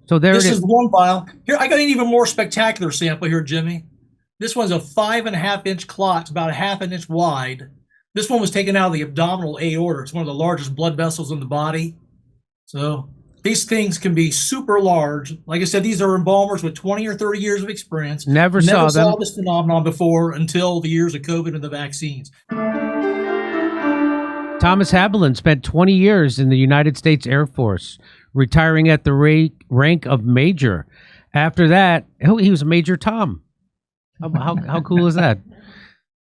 So there This it is is. one vial. Here, I got an even more spectacular sample here, Jimmy. This one's a 5.5-inch clot. It's about a half an inch wide. This one was taken out of the abdominal aorta. It's one of the largest blood vessels in the body. So these things can be super large. Like I said, these are embalmers with 20 or 30 years of experience. Never saw them. This phenomenon before until the years of COVID and the vaccines. Thomas Haviland spent 20 years in the United States Air Force, retiring at the rank of major. After that, he was Major Tom. How cool is that?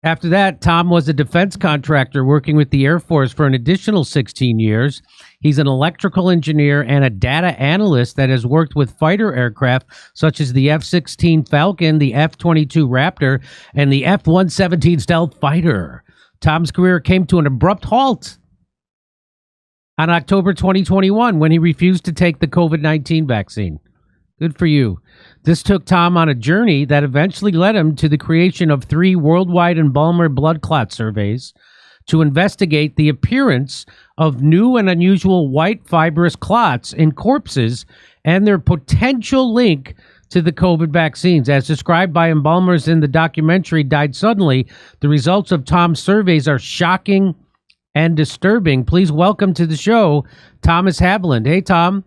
After that, Tom was a defense contractor working with the Air Force for an additional 16 years. He's an electrical engineer and a data analyst that has worked with fighter aircraft such as the F-16 Falcon, the F-22 Raptor, and the F-117 Stealth Fighter. Tom's career came to an abrupt halt on October 2021 when he refused to take the COVID-19 vaccine. Good for you. This took Tom on a journey that eventually led him to the creation of 3 worldwide Embalmer blood clot surveys to investigate the appearance of new and unusual white fibrous clots in corpses and their potential link to the COVID vaccines. As described by embalmers in the documentary Died Suddenly, the results of Tom's surveys are shocking and disturbing. Please welcome to the show, Thomas Haviland. Hey, Tom.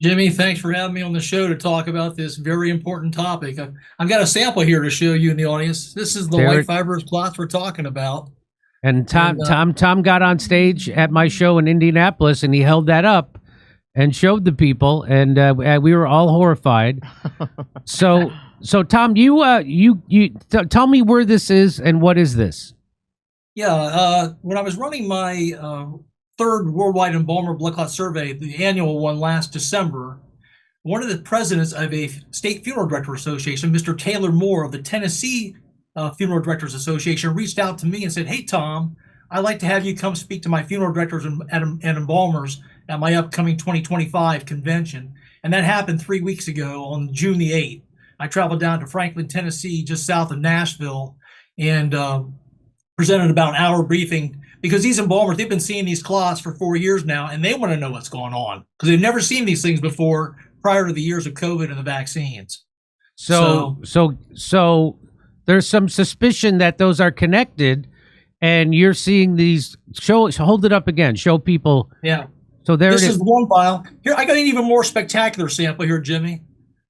Jimmy, thanks for having me on the show to talk about this very important topic. I've got a sample here to show you in the audience. This is the white fibrous clots we're talking about. And Tom got on stage at my show in Indianapolis, and he held that up and showed the people, and we were all horrified. So Tom, you tell me where this is and what is this? Yeah, when I was running my third worldwide embalmer blood clot survey, the annual one last December, one of the presidents of a state funeral director association, Mr. Taylor Moore of the Tennessee Funeral Directors Association, reached out to me and said, "Hey, Tom, I'd like to have you come speak to my funeral directors and embalmers at my upcoming 2025 convention." And that happened 3 weeks ago on June the 8th. I traveled down to Franklin, Tennessee, just south of Nashville, and presented about an hour briefing, because these embalmers, they've been seeing these clots for 4 years now, and they want to know what's going on because they've never seen these things before prior to the years of COVID and the vaccines. So there's some suspicion that those are connected, and you're seeing these. Hold it up again. Show people. Yeah. So there it is. This is one vial. Here, I got an even more spectacular sample here, Jimmy.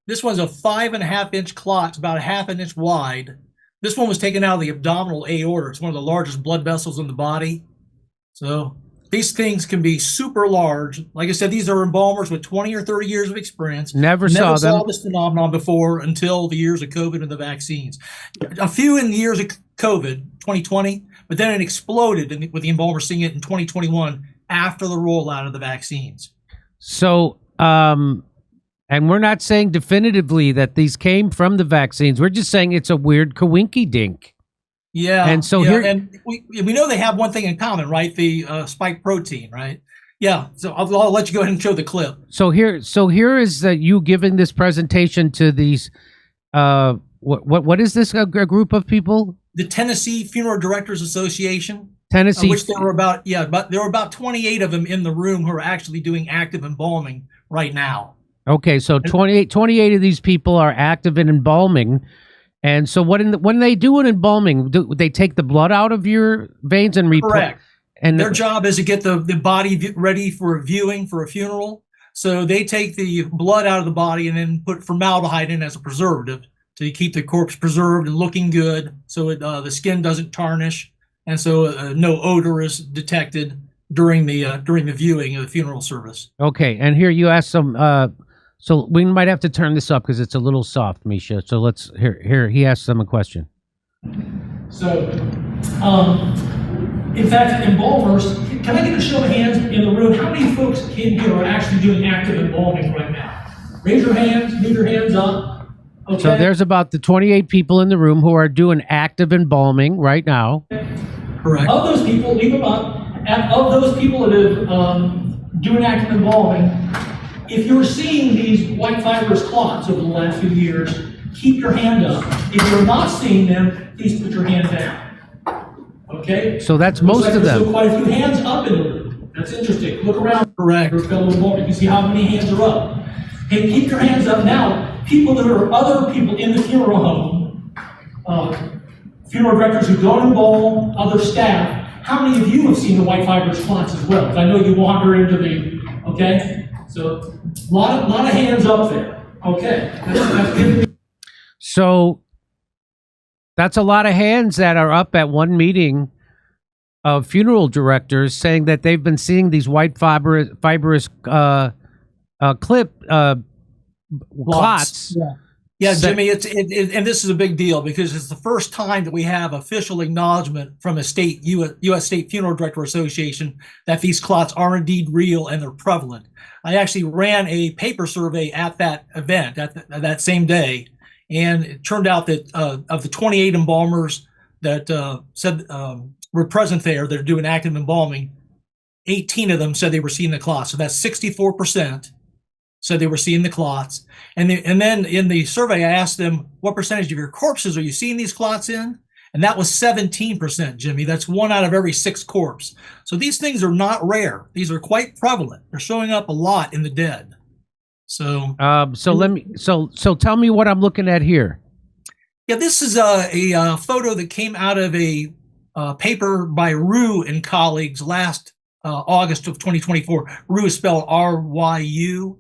This one's a 5.5-inch clot. It's about a half an inch wide. This one was taken out of the abdominal aorta. It's one of the largest blood vessels in the body. So these things can be super large. Like I said, these are embalmers with 20 or 30 years of experience. Never saw this phenomenon before until the years of COVID and the vaccines. A few in the years of COVID, 2020, but then it exploded with the embalmers seeing it in 2021 after the rollout of the vaccines. So, and we're not saying definitively that these came from the vaccines. We're just saying it's a weird coinky dink. Yeah. And so and we know they have one thing in common, right? The spike protein, right? Yeah. So I'll let you go ahead and show the clip. So here is you giving this presentation to these. What is this a group of people? The Tennessee Funeral Directors Association. Tennessee, which there were about 28 of them in the room who are actually doing active embalming right now. Okay, so 28 of these people are active in embalming. And so when they do an embalming, do they take the blood out of your veins and correct? And their job is to get the body ready for a viewing for a funeral. So they take the blood out of the body and then put formaldehyde in as a preservative to keep the corpse preserved and looking good, so the skin doesn't tarnish, and so no odor is detected during the viewing of the funeral service. Okay, and here you asked some. So we might have to turn this up because it's a little soft, Misha. So let's here. He asked them a question. So, in fact, embalmers, can I get a show of hands in the room? How many folks in here are actually doing active embalming right now? Raise your hands, move your hands up. Okay. So there's about the 28 people in the room who are doing active embalming right now. Correct. Of those people, leave them up. Of those people that are doing active embalming, if you're seeing these white fibrous clots over the last few years, keep your hand up. If you're not seeing them, please put your hand down. Okay? So that's most of them. There's quite a few hands up in the room. That's interesting. Look around. Correct. Your fellow embalmer. You can see how many hands are up. Okay, keep your hands up now. People that are other people in the funeral home, funeral directors who don't embalm, other staff, how many of you have seen the white fibrous clots as well? I know you wander into the, okay? So, a lot of hands up there. Okay. That's good. So, that's a lot of hands that are up at one meeting of funeral directors saying that they've been seeing these white fibrous clots. Yeah, Jimmy, and this is a big deal because it's the first time that we have official acknowledgement from a U.S. State Funeral Director Association that these clots are indeed real and they're prevalent. I actually ran a paper survey at that event, that same day, and it turned out that of the 28 embalmers that said were present there that are doing active embalming, 18 of them said they were seeing the clots. So that's 64%. So they were seeing the clots. And then in the survey, I asked them, what percentage of your corpses are you seeing these clots in? And that was 17%, Jimmy. That's 1 out of every 6 corpse. So these things are not rare. These are quite prevalent. They're showing up a lot in the dead. So so tell me what I'm looking at here. Yeah, this is a photo that came out of a paper by Rue and colleagues last August of 2024. Rue is spelled R-Y-U.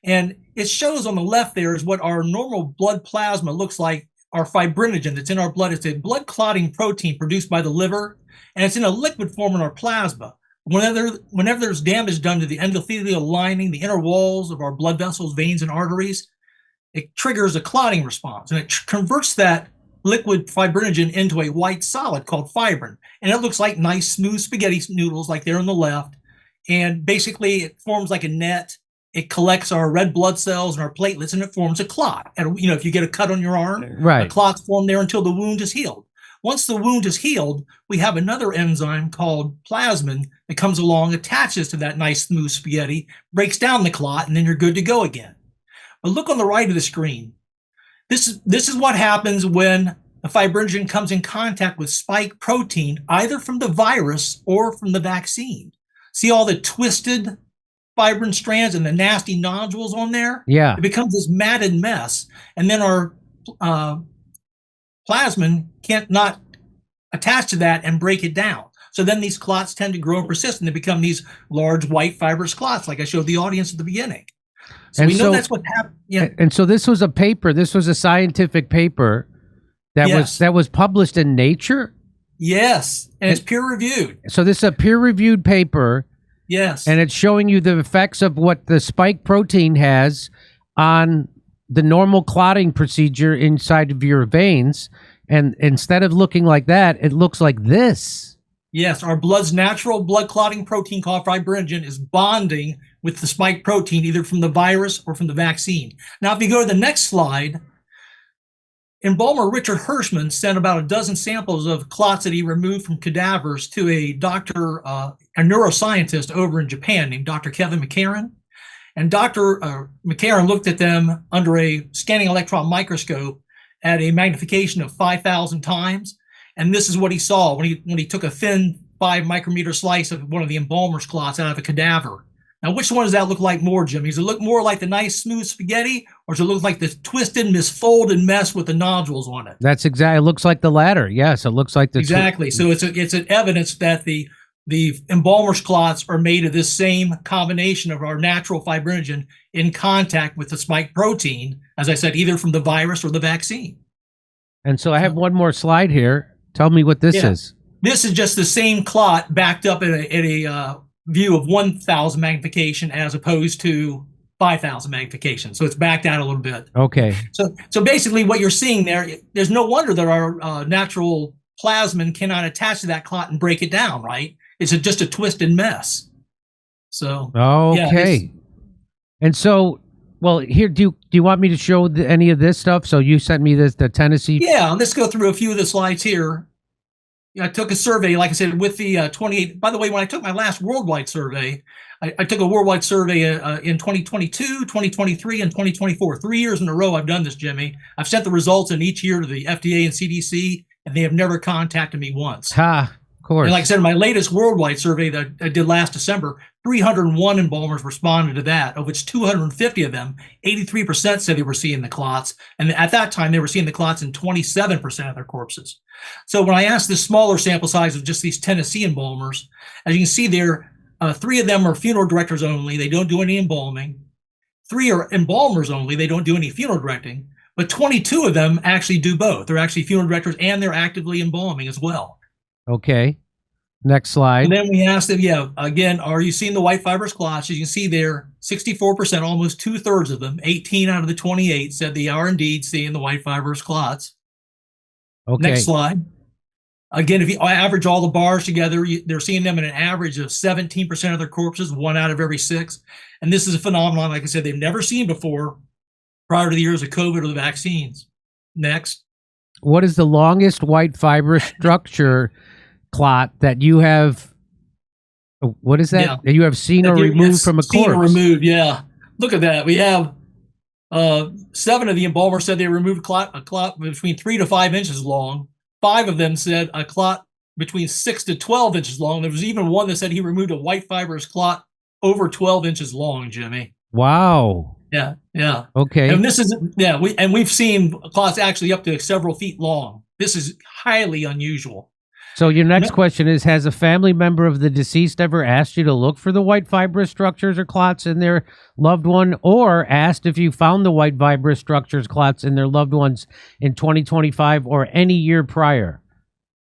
And it shows on the left there is what our normal blood plasma looks like, our fibrinogen that's in our blood. It's a blood clotting protein produced by the liver, and it's in a liquid form in our plasma. Whenever there's damage done to the endothelial lining, the inner walls of our blood vessels, veins, and arteries, it triggers a clotting response, and it converts that liquid fibrinogen into a white solid called fibrin. And it looks like nice, smooth spaghetti noodles like there on the left. And basically, it forms like a net. It collects our red blood cells and our platelets, and it forms a clot. And if you get a cut on your arm, right, a clot's formed there until the wound is healed. Once the wound is healed, we have another enzyme called plasmin that comes along, attaches to that nice smooth spaghetti, breaks down the clot, and then you're good to go again. But look on the right of the screen. This is what happens when the fibrinogen comes in contact with spike protein, either from the virus or from the vaccine. See all the twisted fibrin strands and the nasty nodules on there? Yeah. It becomes this matted mess. And then our plasmin can't not attach to that and break it down. So then these clots tend to grow and persist, and they become these large white fibrous clots, like I showed the audience at the beginning. So we know that's what happened. Yeah. And so this was a paper. This was a scientific paper that was published in Nature. Yes, and it's peer reviewed. So this is a peer reviewed paper. Yes. And it's showing you the effects of what the spike protein has on the normal clotting procedure inside of your veins. And instead of looking like that, it looks like this. Yes, our blood's natural blood clotting protein called fibrinogen is bonding with the spike protein, either from the virus or from the vaccine. Now, if you go to the next slide, embalmer Richard Hirschman sent about a dozen samples of clots that he removed from cadavers to a doctor, a neuroscientist over in Japan named Dr. Kevin McCarran. And Dr. McCarran looked at them under a scanning electron microscope at a magnification of 5,000 times. And this is what he saw when he took a thin 5 micrometer slice of one of the embalmer's clots out of a cadaver. Now, which one does that look like more, Jimmy? Does it look more like the nice, smooth spaghetti, or does it look like the twisted, misfolded mess with the nodules on it? That's exactly. It looks like the latter. Yes, it looks like the exactly. So it's an evidence that the embalmer's clots are made of this same combination of our natural fibrinogen in contact with the spike protein, as I said, either from the virus or the vaccine. And so I have one more slide here. Tell me what this is. This is just the same clot backed up at a view of 1,000 magnification as opposed to 5,000 magnification. So it's backed out a little bit. Okay. So basically what you're seeing there's no wonder that our natural plasmin cannot attach to that clot and break it down, right? It's just a twisted mess. So okay. And so, well, here, do you want me to show any of this stuff? So you sent me the Tennessee. Yeah, let's go through a few of the slides here. I took a survey, like I said, with the 28. By the way, when I took my last worldwide survey, I took a worldwide survey in 2022, 2023, and 2024. 3 years in a row I've done this, Jimmy. I've sent the results in each year to the FDA and CDC, and they have never contacted me once. course. And like I said, in my latest worldwide survey that I did last December, 301 embalmers responded to that, of which 250 of them, 83% said they were seeing the clots. And at that time, they were seeing the clots in 27% of their corpses. So when I asked this smaller sample size of just these Tennessee embalmers, as you can see there, 3 of them are funeral directors only. They don't do any embalming. 3 are embalmers only. They don't do any funeral directing. But 22 of them actually do both. They're actually funeral directors and they're actively embalming as well. Okay. Next slide. And then we asked them, yeah, again, are you seeing the white fibrous clots? As you can see there, 64%, almost 2/3 of them, 18 out of the 28 said they are indeed seeing the white fibrous clots. Okay. Next slide. Again, if you average all the bars together, they're seeing them in an average of 17% of their corpses, 1 out of every 6. And this is a phenomenon, like I said, they've never seen before prior to the years of COVID or the vaccines. Next. What is the longest white fibrous structure clot that you have? What is that? Yeah. That you have seen or removed from a corpse? Seen or removed, yeah. Look at that. We have 7 of the embalmers said they removed a clot between 3 to 5 inches long. 5 of them said a clot between 6 to 12 inches long. There was even one that said he removed a white fibrous clot over 12 inches long, Jimmy. Wow. Yeah, yeah. Okay. And this is, yeah, we've seen clots actually up to several feet long. This is highly unusual. So your next question is, has a family member of the deceased ever asked you to look for the white fibrous structures or clots in their loved one, or asked if you found the white fibrous structures, clots in their loved ones in 2025 or any year prior?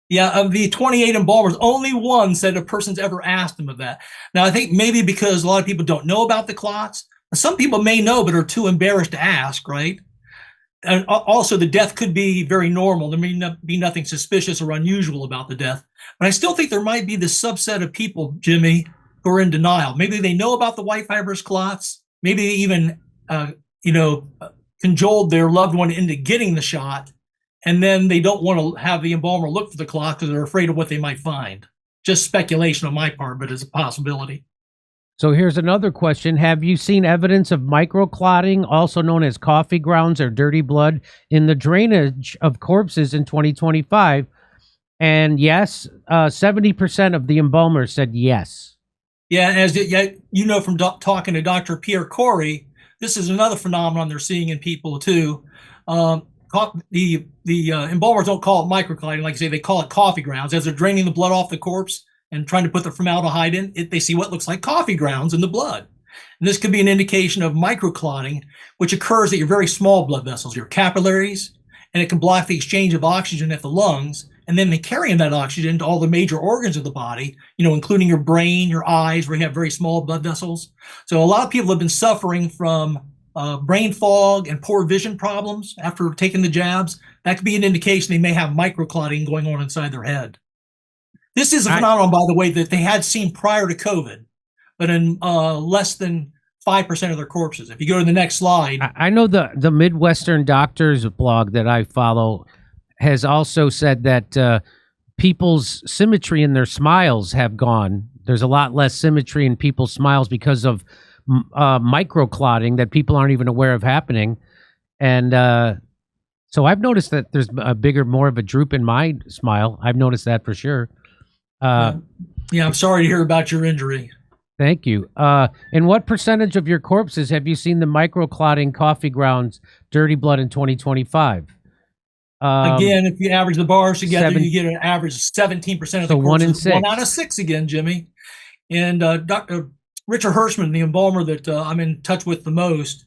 Yeah, of the 28 embalmers, only 1 said a person's ever asked them of that. Now, I think maybe because a lot of people don't know about the clots. Some people may know but are too embarrassed to ask, right? And also, the death could be very normal. There may not be nothing suspicious or unusual about the death. But I still think there might be this subset of people, Jimmy, who are in denial. Maybe they know about the white fibrous clots. Maybe they even, cajoled their loved one into getting the shot. And then they don't want to have the embalmer look for the clot because they're afraid of what they might find. Just speculation on my part, but it's a possibility. So here's another question. Have you seen evidence of microclotting, also known as coffee grounds or dirty blood, in the drainage of corpses in 2025? And yes, 70% of the embalmers said yes. Yeah, as you know from talking to Dr. Pierre Corey, this is another phenomenon they're seeing in people too. The embalmers don't call it microclotting, like I say, they call it coffee grounds. As they're draining the blood off the corpse and trying to put the formaldehyde in, they see what looks like coffee grounds in the blood. And this could be an indication of microclotting, which occurs at your very small blood vessels, your capillaries, and it can block the exchange of oxygen at the lungs, and then they carry in that oxygen to all the major organs of the body, including your brain, your eyes, where you have very small blood vessels. So a lot of people have been suffering from brain fog and poor vision problems after taking the jabs. That could be an indication they may have microclotting going on inside their head. This is a phenomenon, by the way, that they had seen prior to COVID, but in less than 5% of their corpses. If you go to the next slide. I know the Midwestern Doctors blog that I follow has also said that people's symmetry in their smiles have gone. There's a lot less symmetry in people's smiles because of microclotting that people aren't even aware of happening. And so I've noticed that there's more of a droop in my smile. I've noticed that for sure. I'm sorry to hear about your injury. Thank you. In what percentage of your corpses have you seen the microclotting coffee grounds, dirty blood in 2025? Again, if you average the bars together, you get an average of 17% of the corpses. 1 in 6. 1 out of 6 again, Jimmy. And Dr. Richard Hirschman, the embalmer that I'm in touch with the most,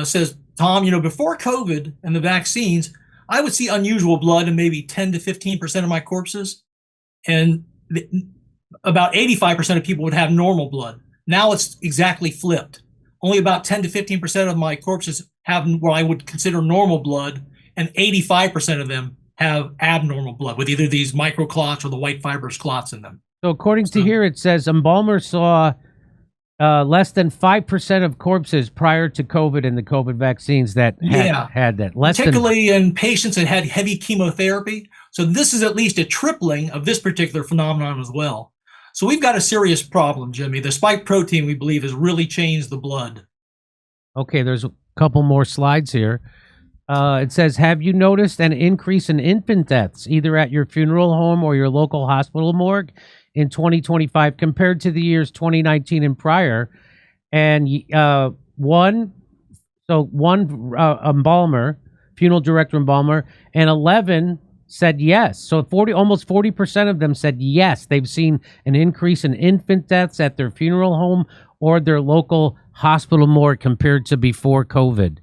says, Tom, before COVID and the vaccines, I would see unusual blood in maybe 10 to 15% of my corpses. And about 85% of people would have normal blood. Now it's exactly flipped. Only about 10 to 15% of my corpses have what I would consider normal blood, and 85% of them have abnormal blood with either these microclots or the white fibrous clots in them. So according to here, it says Embalmer saw less than 5% of corpses prior to COVID and the COVID vaccines that had that. Particularly in patients that had heavy chemotherapy. So this is at least a tripling of this particular phenomenon as well. So we've got a serious problem, Jimmy. The spike protein, we believe, has really changed the blood. Okay, there's a couple more slides here. It says, have you noticed an increase in infant deaths, either at your funeral home or your local hospital morgue in 2025 compared to the years 2019 and prior? And one embalmer, funeral director embalmer, and 11 said yes. So almost 40% of them said yes. They've seen an increase in infant deaths at their funeral home or their local hospital morgue compared to before COVID.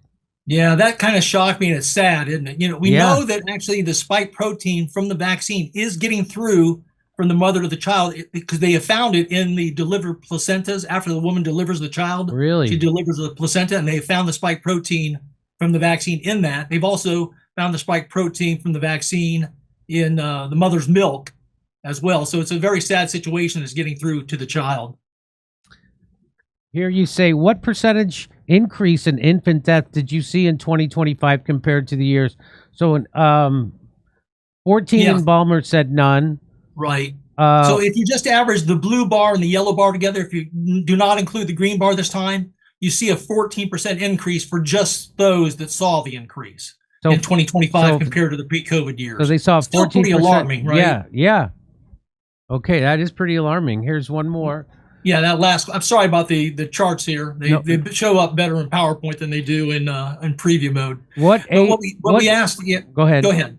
Yeah, that kind of shocked me, and it's sad, isn't it? We know that actually the spike protein from the vaccine is getting through from the mother to the child because they have found it in the delivered placentas. After the woman delivers the child, really, she delivers the placenta, and they found the spike protein from the vaccine in that. They've also found the spike protein from the vaccine in the mother's milk as well. So it's a very sad situation that's getting through to the child. Here you say, what percentage increase in infant death did you see in 2025 compared to the years? So 14 embalmers said none. Right. So if you just average the blue bar and the yellow bar together, if you do not include the green bar this time, you see a 14% increase for just those that saw the increase in 2025 compared to the pre-COVID years. So they saw 14%. Still pretty alarming, right? Yeah. Okay, that is pretty alarming. Here's one more. Yeah, that last. I'm sorry about the charts here. They show up better in PowerPoint than they do in preview mode. What we asked? Yeah, go ahead. Go ahead.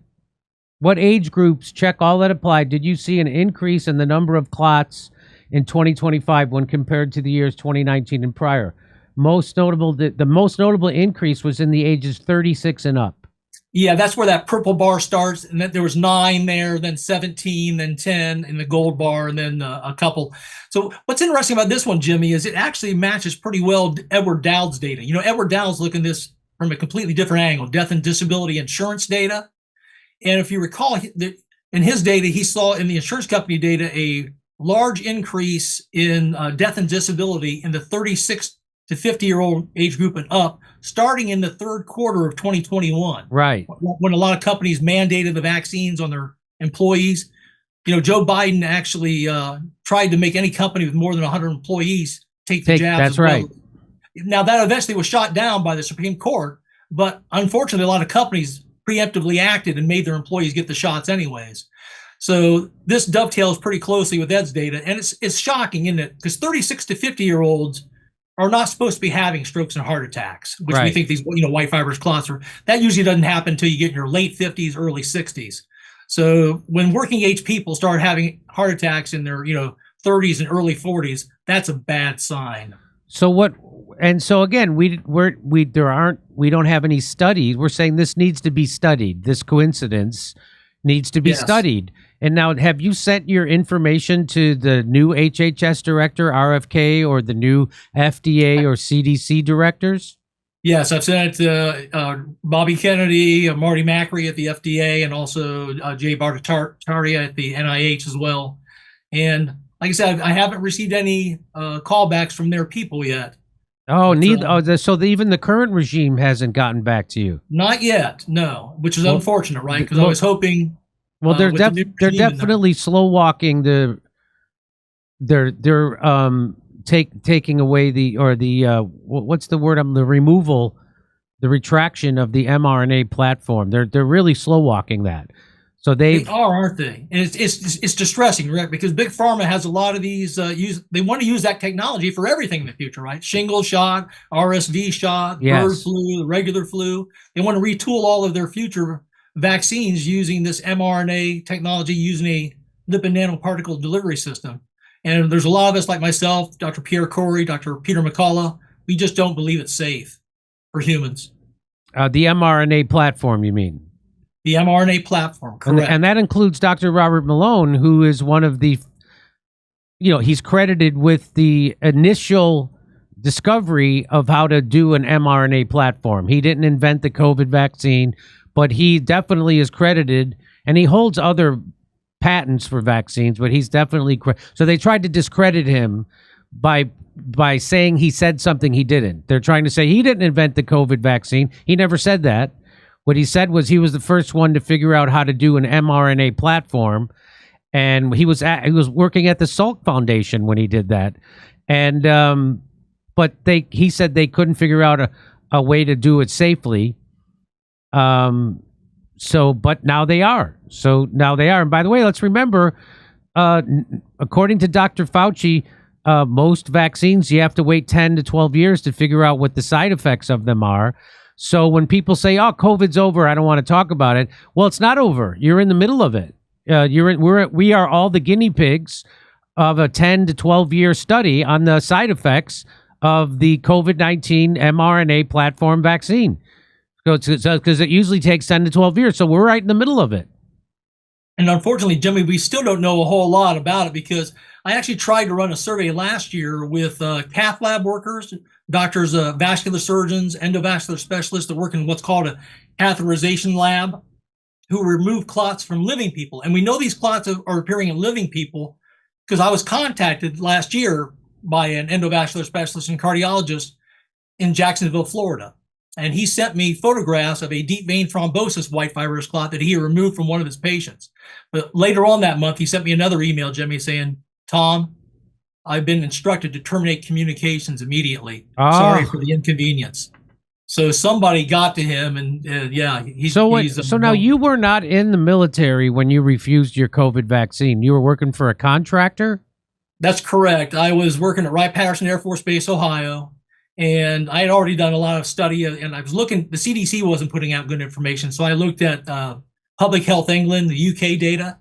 What age groups, check all that apply, did you see an increase in the number of clots in 2025 when compared to the years 2019 and prior? The most notable increase was in the ages 36 and up. Yeah, that's where that purple bar starts, and then there was 9 there, then 17, then 10 in the gold bar, and then a couple. So what's interesting about this one, Jimmy, is it actually matches pretty well Edward Dowd's data. Edward Dowd's looking at this from a completely different angle, death and disability insurance data. And if you recall, in his data, he saw in the insurance company data a large increase in death and disability in the 36 to 50-year-old age group and up, starting in the third quarter of 2021. Right. When a lot of companies mandated the vaccines on their employees. Joe Biden actually tried to make any company with more than 100 employees take the jabs. That's right. Now, that eventually was shot down by the Supreme Court, but unfortunately, a lot of companies preemptively acted and made their employees get the shots anyways. So this dovetails pretty closely with Ed's data, and it's shocking, isn't it? Because 36 to 50-year-olds are not supposed to be having strokes and heart attacks, which we think these white fibrous clots are. That usually doesn't happen until you get in your late 50s, early 60s. So when working age people start having heart attacks in their 30s and early 40s, that's a bad sign. So what? And so again, we don't have any studies. We're saying this needs to be studied. This coincidence needs to be studied. And now, have you sent your information to the new HHS director, RFK, or the new FDA or CDC directors? Yes, I've sent it to Bobby Kennedy, Marty Macri at the FDA, and also Jay Bhattacharya at the NIH as well. And like I said, I haven't received any callbacks from their people yet. Oh, neither. So even the current regime hasn't gotten back to you. Not yet, no. Which is unfortunate, right? Because I was hoping. Well, they're definitely slow walking they're taking away the what's the word? The retraction of the mRNA platform. They're really slow walking that. So they are, aren't they? And it's distressing, right? Because Big Pharma has a lot of these they want to use that technology for everything in the future, right? Shingle shot, RSV shot, bird flu, the regular flu. They want to retool all of their future vaccines using this mRNA technology, using a lipid nanoparticle delivery system. And there's a lot of us like myself, Dr. Pierre Corey, Dr. Peter McCullough, we just don't believe it's safe for humans. The mRNA platform, you mean? The mRNA platform, correct. And that includes Dr. Robert Malone, who is one of the, he's credited with the initial discovery of how to do an mRNA platform. He didn't invent the COVID vaccine, but he definitely is credited, and he holds other patents for vaccines, but he's definitely so they tried to discredit him by saying he said something he didn't. They're trying to say he didn't invent the COVID vaccine. He never said that. What he said was he was the first one to figure out how to do an mRNA platform, and he was working at the Salk Foundation when he did that. And but he said they couldn't figure out a way to do it safely. But now they are. And by the way, let's remember, according to Dr. Fauci, most vaccines, you have to wait 10 to 12 years to figure out what the side effects of them are. So when people say, "Oh, COVID's over, I don't want to talk about it," well, it's not over. You're in the middle of it. We are all the guinea pigs of a 10 to 12 year study on the side effects of the COVID-19 mRNA platform vaccine, because it usually takes 10 to 12 years. So we're right in the middle of it. And unfortunately, Jimmy, we still don't know a whole lot about it, because I actually tried to run a survey last year with cath lab workers, doctors, vascular surgeons, endovascular specialists that work in what's called a catheterization lab, who remove clots from living people. And we know these clots are appearing in living people because I was contacted last year by an endovascular specialist and cardiologist in Jacksonville, Florida. And he sent me photographs of a deep vein thrombosis white fibrous clot that he had removed from one of his patients. But later on that month, he sent me another email, Jimmy, saying, "Tom, I've been instructed to terminate communications immediately. Sorry for the inconvenience." So somebody got to him, and So now you were not in the military when you refused your COVID vaccine. You were working for a contractor? That's correct. I was working at Wright-Patterson Air Force Base, Ohio, and I had already done a lot of study, and I was looking, the CDC wasn't putting out good information, so I looked at Public Health England, the UK data,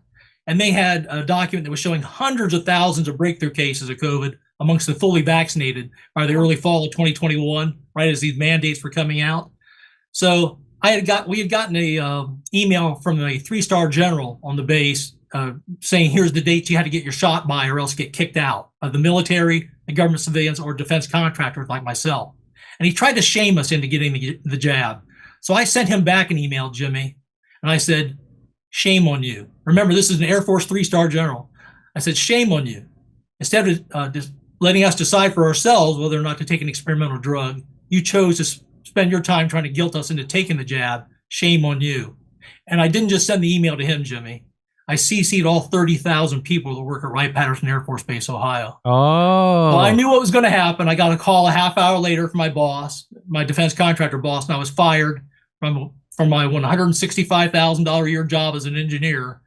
and they had a document that was showing hundreds of thousands of breakthrough cases of COVID amongst the fully vaccinated by the early fall of 2021, right as these mandates were coming out. So we had gotten a email from a 3-star general on the base saying, "Here's the dates you had to get your shot by or else get kicked out of the military, the government civilians, or defense contractors like myself." And he tried to shame us into getting the jab. So I sent him back an email, Jimmy, and I said, "Shame on you." Remember, this is an Air Force 3-star general. I said, "Shame on you. Instead of just letting us decide for ourselves whether or not to take an experimental drug, you chose to spend your time trying to guilt us into taking the jab. Shame on you." And I didn't just send the email to him, Jimmy. I CC'd all 30,000 people that work at Wright-Patterson Air Force Base, Ohio. Oh. So I knew what was going to happen. I got a call a half hour later from my boss, my defense contractor boss, and I was fired from my $165,000 a year job as an engineer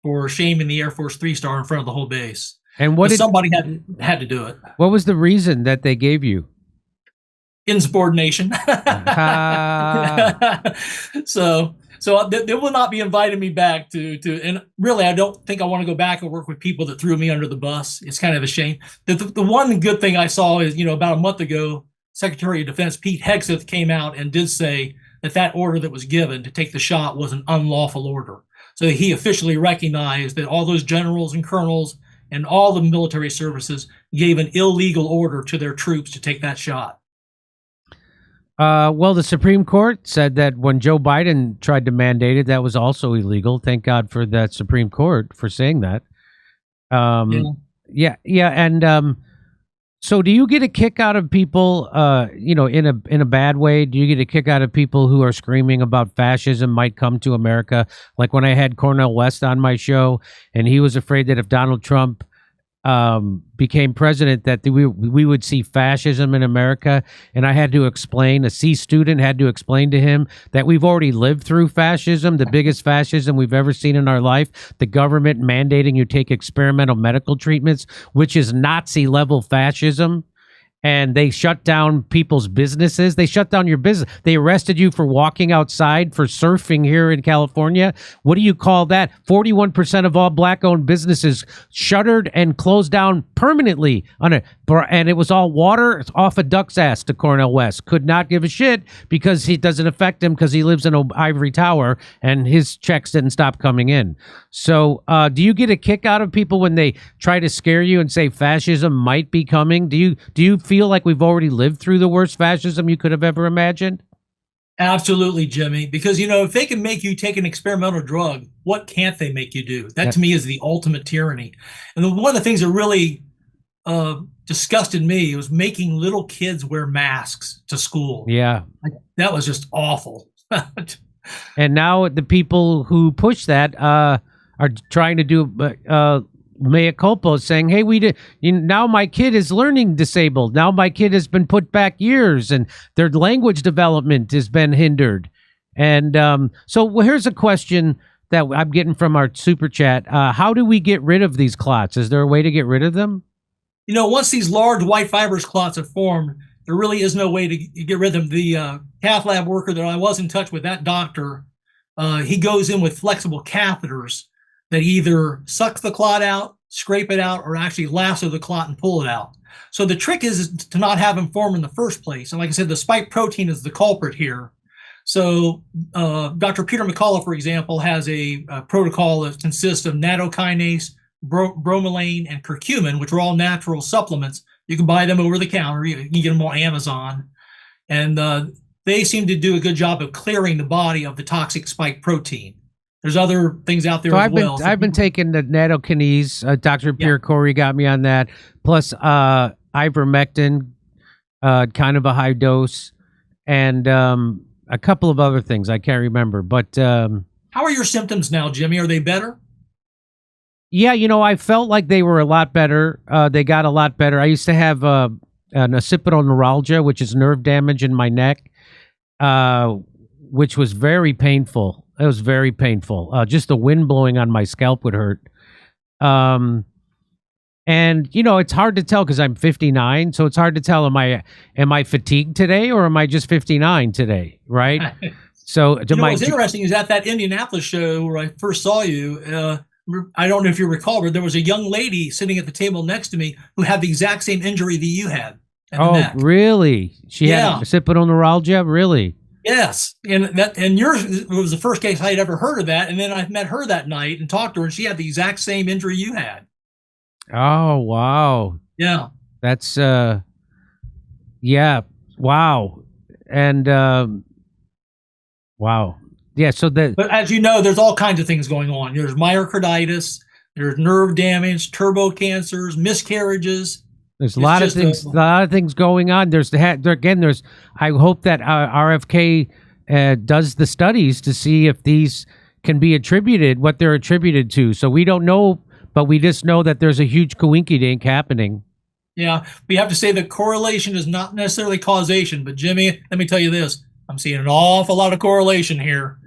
for shaming the Air Force 3-star in front of the whole base. And somebody had to do it. What was the reason that they gave you? Insubordination. So they will not be inviting me back to, and really, I don't think I want to go back and work with people that threw me under the bus. It's kind of a shame. The one good thing I saw is, about a month ago, Secretary of Defense Pete Hegseth came out and did say that order that was given to take the shot was an unlawful order. So he officially recognized that all those generals and colonels and all the military services gave an illegal order to their troops to take that shot. Well, the Supreme Court said that when Joe Biden tried to mandate it, that was also illegal. Thank God for that Supreme Court for saying that. And so do you get a kick out of people, in a bad way? Do you get a kick out of people who are screaming about fascism might come to America? Like when I had Cornel West on my show, and he was afraid that if Donald Trump became president, that we would see fascism in America. And I had to explain, a C student had to explain to him that we've already lived through fascism, the biggest fascism we've ever seen in our life, the government mandating you take experimental medical treatments, which is Nazi level fascism. And they shut down people's businesses. They shut down your business. They arrested you for walking outside, for surfing here in California. What do you call that? 41% of all black-owned businesses shuttered and closed down permanently and it was all water off a duck's ass to Cornel West. Could not give a shit because it doesn't affect him because he lives in an ivory tower and his checks didn't stop coming in. So do you get a kick out of people when they try to scare you and say fascism might be coming? Do you feel like we've already lived through the worst fascism you could have ever imagined? Absolutely, Jimmy. Because, if they can make you take an experimental drug, what can't they make you do? That to me is the ultimate tyranny. And one of the things that really disgusted me was making little kids wear masks to school. Yeah. That was just awful. And now the people who push that are trying to do mea culpa, saying, "Hey, now my kid is learning disabled. Now my kid has been put back years, and their language development has been hindered." And here's a question that I'm getting from our super chat. How do we get rid of these clots? Is there a way to get rid of them? Once these large white fibrous clots have formed, there really is no way to get rid of them. The cath lab worker that I was in touch with, that doctor, he goes in with flexible catheters that either suck the clot out, scrape it out, or actually lasso the clot and pull it out. So the trick is to not have them form in the first place. And like I said, the spike protein is the culprit here. So Dr. Peter McCullough, for example, has a protocol that consists of nattokinase, bromelain, and curcumin, which are all natural supplements. You can buy them over the counter. You can get them on Amazon. And they seem to do a good job of clearing the body of the toxic spike protein. There's other things out there as well. I've been taking the nattokinase. Dr. Pierre Corey got me on that. Plus ivermectin, kind of a high dose. And a couple of other things I can't remember. But how are your symptoms now, Jimmy? Are they better? Yeah, I felt like they were a lot better. They got a lot better. I used to have an occipital neuralgia, which is nerve damage in my neck, which was very painful. It was very painful. Just the wind blowing on my scalp would hurt. And it's hard to tell because I'm 59, so it's hard to tell. Am I fatigued today or am I just 59 today? Right. So what's interesting is at that Indianapolis show where I first saw you. I don't know if you recall, but there was a young lady sitting at the table next to me who had the exact same injury that you had. Oh, really? She had occipital neuralgia, really? Yes, and yours was the first case I had ever heard of that, and then I met her that night and talked to her, and she had the exact same injury you had. Oh, wow. Yeah. That's, wow. And, wow. Yeah, but as you know, there's all kinds of things going on. There's myocarditis, there's nerve damage, turbo cancers, miscarriages. There's a lot of things going on. I hope that RFK does the studies to see if these can be attributed, what they're attributed to. So we don't know, but we just know that there's a huge coinkydink happening. Yeah, we have to say that correlation is not necessarily causation. But Jimmy, let me tell you this: I'm seeing an awful lot of correlation here.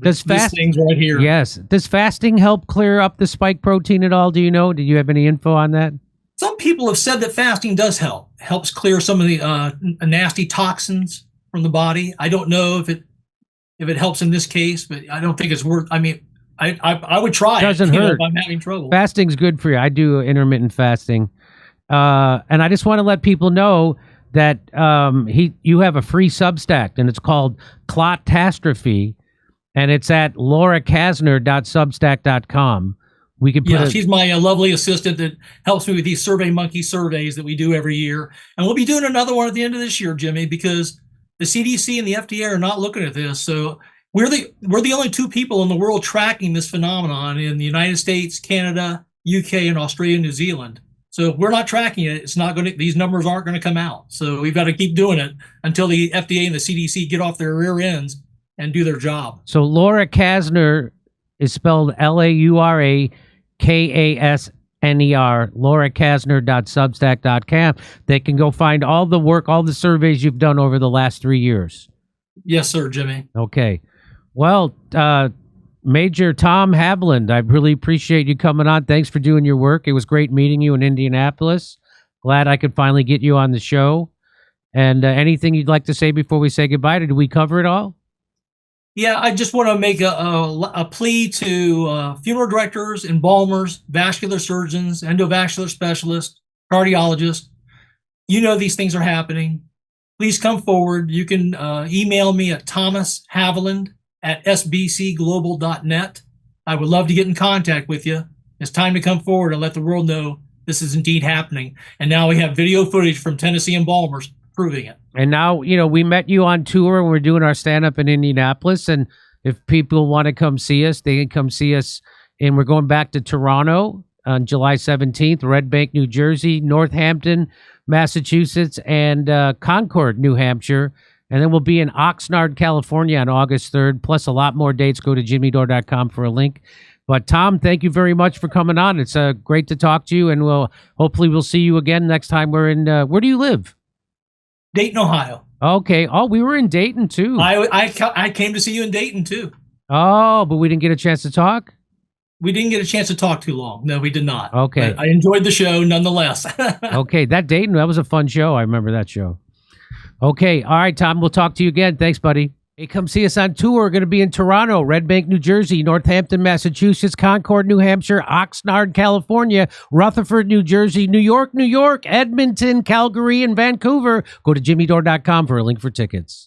Does things right here? Yes. Does fasting help clear up the spike protein at all? Do you know? Did you have any info on that? Some people have said that fasting does help. It helps clear some of the nasty toxins from the body. I don't know if it helps in this case, but I don't think it's worth. I mean, I would try. Doesn't hurt. If I'm having trouble. Fasting's good for you. I do intermittent fasting, and I just want to let people know that you have a free Substack, and it's called Clotastrophe, and it's at lauracasner.substack.com. We could put she's my lovely assistant that helps me with these Survey Monkey surveys that we do every year. And we'll be doing another one at the end of this year, Jimmy, because the CDC and the FDA are not looking at this. So we're the only two people in the world tracking this phenomenon in the United States, Canada, UK, and Australia, New Zealand. So if we're not tracking it, these numbers aren't going to come out. So we've got to keep doing it until the FDA and the CDC get off their rear ends and do their job. So Laura Kasner is spelled LauraKasner, lauracasner.substack.com. They can go find all the work, all the surveys you've done over the last 3 years. Yes, sir, Jimmy. Okay. Well, Major Tom Haviland, I really appreciate you coming on. Thanks for doing your work. It was great meeting you in Indianapolis. Glad I could finally get you on the show. And anything you'd like to say before we say goodbye? Did we cover it all? Yeah, I just want to make a plea to funeral directors, embalmers, vascular surgeons, endovascular specialists, cardiologists. You know these things are happening. Please come forward. You can email me at thomashaviland@sbcglobal.net. I would love to get in contact with you. It's time to come forward and let the world know this is indeed happening. And now we have video footage from Tennessee embalmers proving it. And now, we met you on tour and we're doing our stand-up in Indianapolis. And if people want to come see us, they can come see us. And we're going back to Toronto on July 17th, Red Bank, New Jersey, Northampton, Massachusetts, and Concord, New Hampshire. And then we'll be in Oxnard, California on August 3rd, plus a lot more dates. Go to jimmydore.com for a link. But Tom, thank you very much for coming on. It's great to talk to you, and hopefully we'll see you again next time we're in, where do you live? Dayton, Ohio. Okay. Oh, we were in Dayton too. I came to see you in Dayton too. Oh, but we didn't get a chance to talk? We didn't get a chance to talk too long. No, we did not. Okay. But I enjoyed the show nonetheless. Okay, that Dayton, that was a fun show. I remember that show. Okay, all right, Tom, we'll talk to you again. Thanks, buddy. Hey, come see us on tour. We're going to be in Toronto, Red Bank, New Jersey, Northampton, Massachusetts, Concord, New Hampshire, Oxnard, California, Rutherford, New Jersey, New York, Edmonton, Calgary, and Vancouver. Go to jimmydore.com for a link for tickets.